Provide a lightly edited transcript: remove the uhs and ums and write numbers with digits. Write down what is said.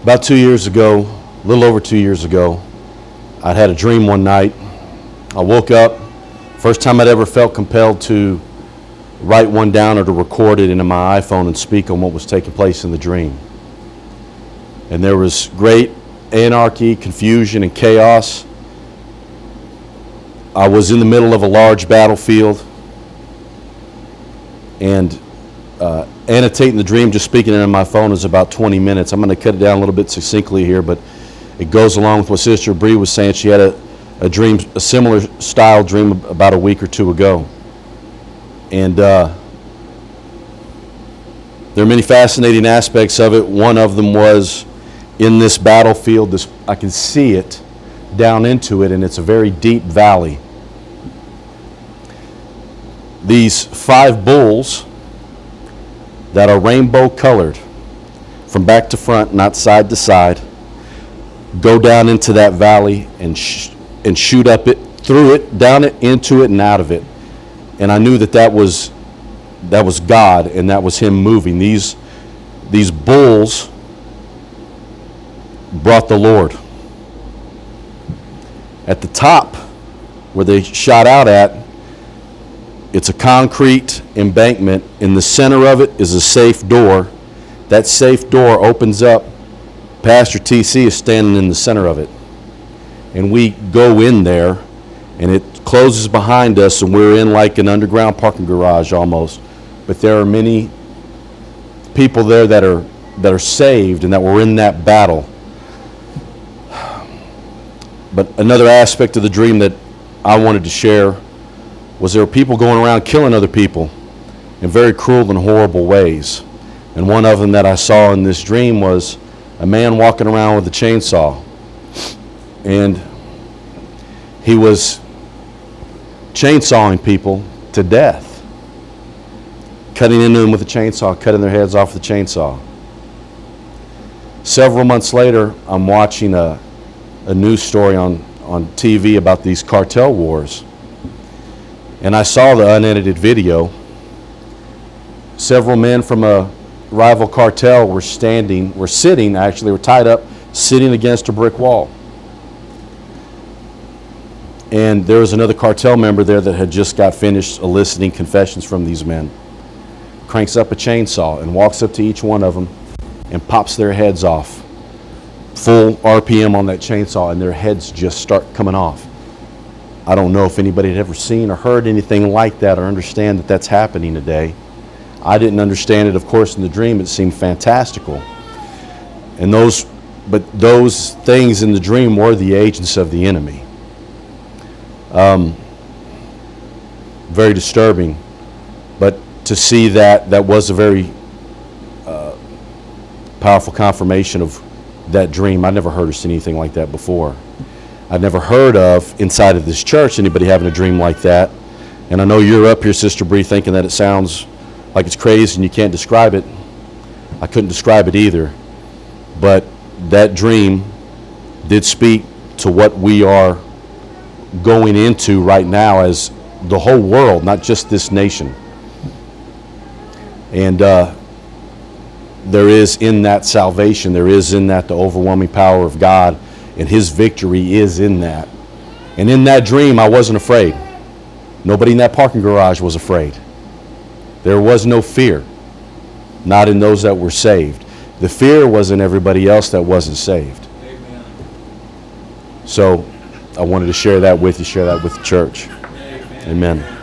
About 2 years ago, a little over 2 years ago, I'd had a dream one night. I woke up, first time I'd ever felt compelled to write one down or to record it into my iPhone and speak on what was taking place in the dream. And there was great anarchy, confusion, and chaos. I was in the middle of a large battlefield, and annotating the dream, just speaking it on my phone, is about 20 minutes. I'm going to cut it down a little bit succinctly here, but it goes along with what Sister Bree was saying. She had a dream, a similar style dream about a week or two ago. And there are many fascinating aspects of it. One of them was in this battlefield, I can see it down into it, and it's a very deep valley. These 5 bulls that are rainbow colored from back to front, not side to side, go down into that valley and shoot up it, through it, down it, into it, and out of it. And I knew that was God, and that was Him moving. These bulls brought the Lord. At the top, where they shot out at, it's a concrete embankment. In the center of it is a safe door. That safe door opens up. Pastor TC is standing in the center of it. And we go in there, and it closes behind us, and we're in like an underground parking garage almost. But there are many people there that are saved and that were in that battle. But another aspect of the dream that I wanted to share was there were people going around killing other people in very cruel and horrible ways. And one of them that I saw in this dream was a man walking around with a chainsaw. And he was chainsawing people to death, cutting into them with a chainsaw, cutting their heads off with a chainsaw. Several months later, I'm watching a news story on TV about these cartel wars. And I saw the unedited video. Several men from a rival cartel were tied up, sitting against a brick wall. And there was another cartel member there that had just got finished eliciting confessions from these men. Cranks up a chainsaw and walks up to each one of them and pops their heads off. Full RPM on that chainsaw, and their heads just start coming off. I don't know if anybody had ever seen or heard anything like that or understand that that's happening today. I didn't understand it, of course, in the dream. It seemed fantastical. But those things in the dream were the agents of the enemy. Very disturbing. But to see that was a very powerful confirmation of that dream. I'd never heard or seen anything like that before. I've never heard of, inside of this church, anybody having a dream like that. And I know you're up here, Sister Bree, thinking that it sounds like it's crazy and you can't describe it. I couldn't describe it either. But that dream did speak to what we are going into right now as the whole world, not just this nation. And there is in that salvation, there is in that the overwhelming power of God, and His victory is in that. And in that dream, I wasn't afraid. Nobody in that parking garage was afraid. There was no fear, not in those that were saved. The fear was in everybody else that wasn't saved. Amen. So I wanted to share that with you, share that with the church. Amen. Amen.